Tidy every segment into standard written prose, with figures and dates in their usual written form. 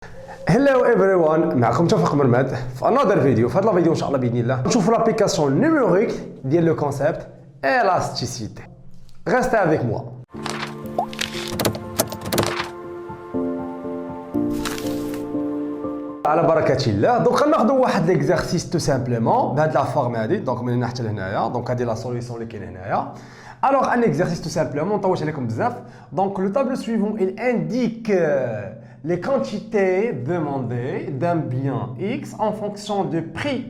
Hello everyone, معكم توفيق مرمد في another فيديو. في هذا الفيديو ان شاء الله باذن الله نشوفوا l'application numérique ديال le concept élasticité. Restez avec moi. على بركة الله. دونك غناخذوا واحد ليكزارسيس تو سامبلومون بهاد لا فورم هادي. دونك من هنا حتى لهنايا. دونك هادي لا سوليسيون اللي كاين هنايا. Alors un exercice tout simplement, طولت عليكم بزاف. Donc le tableau suivant il indique les quantités demandées d'un bien X en fonction de prix,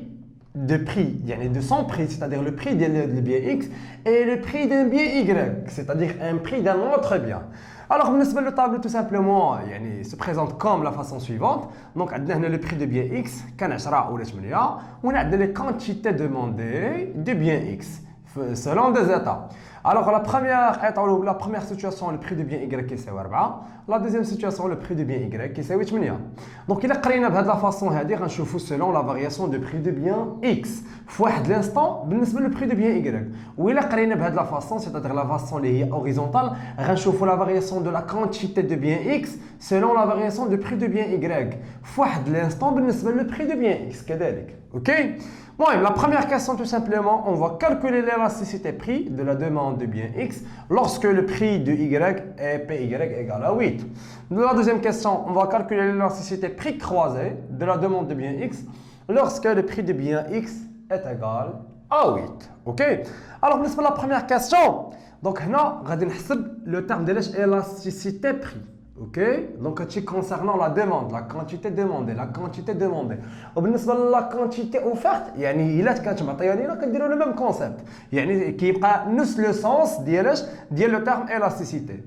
يعني de son prix, c'est-à-dire le prix du bien X et le prix d'un bien Y, c'est-à-dire un prix d'un autre bien. Alors, le tableau tout simplement se présente comme la façon suivante. Donc, on a le prix de bien X, كان 10 ولا 8, on a les quantités demandées de bien X selon des états. Alors, la première situation, le prix de bien Y qui est 4. La deuxième situation, le prix de bien Y qui est 8. Donc, il a créé de la façon, selon la variation de prix de bien X. Fois l'instant, le prix de bien Y. Ou il a créé de la façon, c'est-à-dire la façon horizontale, la variation de la quantité de bien X selon la variation de prix de bien Y. Fois l'instant, le prix de bien X. Ok? Bon, la première question, tout simplement, on va calculer l'élasticité prix de la demande de bien X lorsque le prix de Y est PY égale à 8. La deuxième question, on va calculer l'élasticité prix croisé de la demande de bien X lorsque le prix de bien X est égal à 8. Ok? Alors, pour la première question, donc, on va le terme de l'élasticité prix. Ok, donc concernant la demande, la quantité demandée, la quantité offerte, il a le même concept, qui est le sens de le terme élasticité.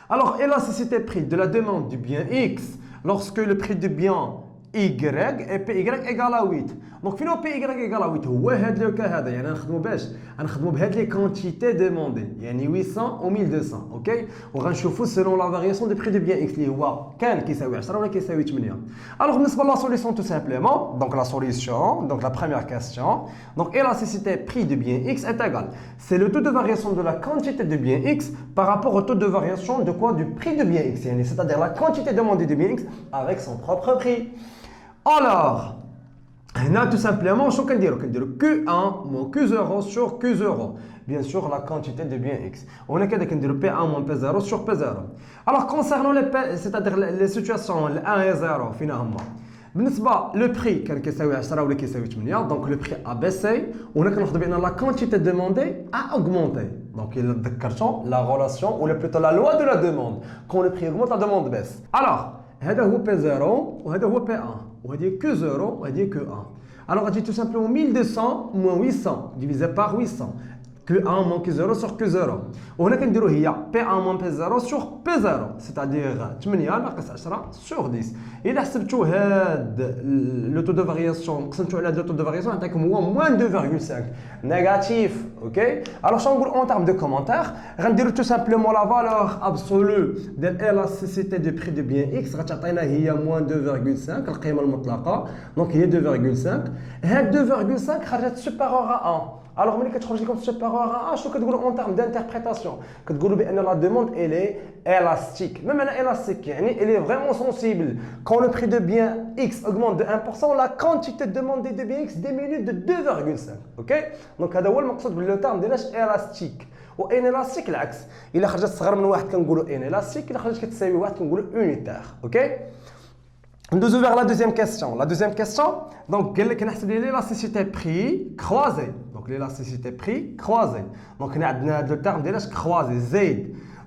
Alors, élasticité prix de la demande du bien X lorsque le prix du bien Y et PY égale à 8. Donc, finalement, PY égale à 8. هو هذا لو كا هذا نخدموا باش غنخدموا بهاد لي كونتيتي دوموندي 800 و 1200. اوكي وغنشوفوا selon la variation du prix de bien X اللي هو كان كيساوي 10 ولا كيساوي 8. Alors بالنسبه لا solution tout simplement, donc la solution, donc la première question, donc élasticité prix de bien X est égal, c'est le taux de variation de la quantité de bien X par rapport au taux de variation de quoi, du prix de bien X, c'est-à-dire la quantité demandée de bien X avec son propre prix. Alors, tout simplement, je vais dire Q1 moins Q0 sur Q0. Bien sûr, la quantité de bien X. On a qu'à dire P1 moins P0 sur P0. Alors, concernant c'est-à-dire les situations, le 1 et 0, finalement. Le prix, donc le prix a baissé, on a la quantité demandée a augmenté. Donc, il y a la relation, ou plutôt la loi de la demande. Quand le prix augmente, la demande baisse. Alors, هذا هو P0 وهذا هو P1 وهذه Q0 وهذه Q1. Alors, on dit tout simplement 1200 moins 800 divisé par 800. Q1 moins Q0 sur Q0. وهنا كنديروا هي P1 moins P0 sur P0, c'est-à-dire 8 ناقص 10 sur 10. إلا حسبتوا هاد لو تو دو فارياسيون قسمتوا على لو تو دو فارياسيون يعطيكم هو moins 2,5 négatif. OK? Alors شنو نقول en termes de commentaire غنديروا tout simplement la valeur absolue de l'élasticité du prix de bien X غتعطينا هي moins 2,5 القيمة المطلقة. Donc هي 2,5. هاد 2,5 خرجت supérieure à 1. Alors, ملي كتخرج لكم supérieur à 1, شنو كتقولوا en termes d'interprétation كتقولوا بأن la demande elle est élastique. Même elle est élastique, elle est vraiment sensible. Quand le prix de bien X augmente de 1%, la quantité demandée de bien X diminue de 2,5. OK? Donc هذا هو المقصود باللو terme ديال élastique. و inélastique العكس. إلا خرجت صغر من واحد كنقولوا inélastique، إلا خرجت كتساوي واحد كنقولوا unitaire. OK? On doit vers la deuxième question. La deuxième question, donc, l'élasticité prix croisée. Donc, l'élasticité prix croisée. Donc, on a le terme de croisé, Z.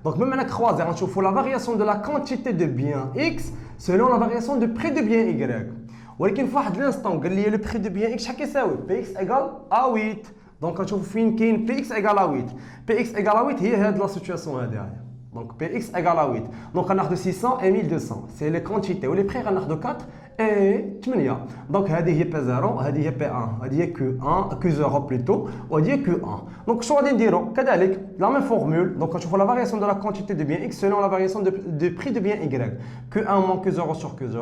Donc, même on a croisé, on trouve la variation de la quantité de bien X selon la variation du prix de bien Y. ولكن في واحد l'instant, le prix de bien X, شحال كيساوي Px égale à 8. Donc, on trouve فين كاين Px égale à 8. Px égale à 8 هي هاد la situation هذه. Donc Px égale à 8. Donc on a de 600 et 1200. C'est les quantités. Ou les prix, on a de 4 et 8. Donc هذه هي P0, هذه هي P1, هذه هي Q1, Q0 plutôt, وهذه هي Q1. Donc شو غادي نديرو كذلك la même formule. Donc on trouve la variation de la quantité de bien X selon la variation de prix de bien Y. Q1 moins Q0 sur Q0,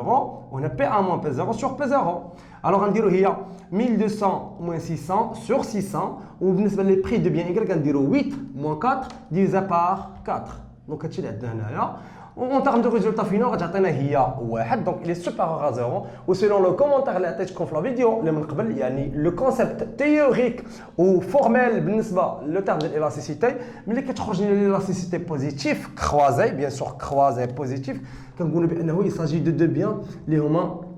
on a P1 moins P0 sur P0. Alors on dirait هي 1200 moins 600 sur 600. Ou بالنسبة les prix de bien Y, on dirait 8 moins 4 divisé par 4. Donc هادشي اللي عندنا هنايا. وان ترم دو ريزولتا فينال غتعطينا هي 1 دونك الي سوبيريور ا 0 وسيلون لو كومونتير اللي عطيتكم في لا فيديو اللي من قبل يعني لو كونسيبت تيوريك و فورميل بالنسبه لو تيرم ديال الالاستيسيتي ملي كتخرج لنا الالاستيسيتي بوزيتيف كروازي بيان سور كروازي بوزيتيف كنقولوا بانه يساجي دو بيان اللي هما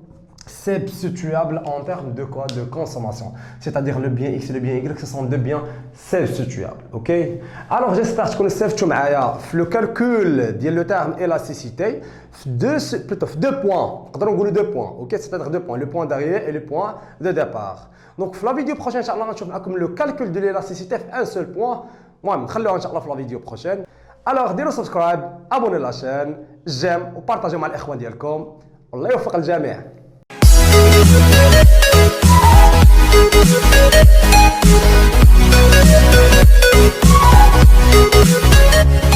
substituables en termes de quoi? De consommation. C'est-à-dire le bien X et le bien Y, ce sont deux biens substituables. Ok? Alors j'espère que vous avez le calcul de le terme élasticité, plutôt deux points. On deux points. Ok? C'est-à-dire deux points. Le point d'arrivée et le point de départ. Donc dans la vidéo prochaine, Inch'Allah, on va voir le calcul de l'élasticité un seul point. Moi, je vais vous Inch'Allah dans la vidéo prochaine. Alors, dites subscribe, abonnez la chaîne, j'aime ou partagez avec les ikhwan ديالكم. Allah يوفق الجميع. We'll be right back.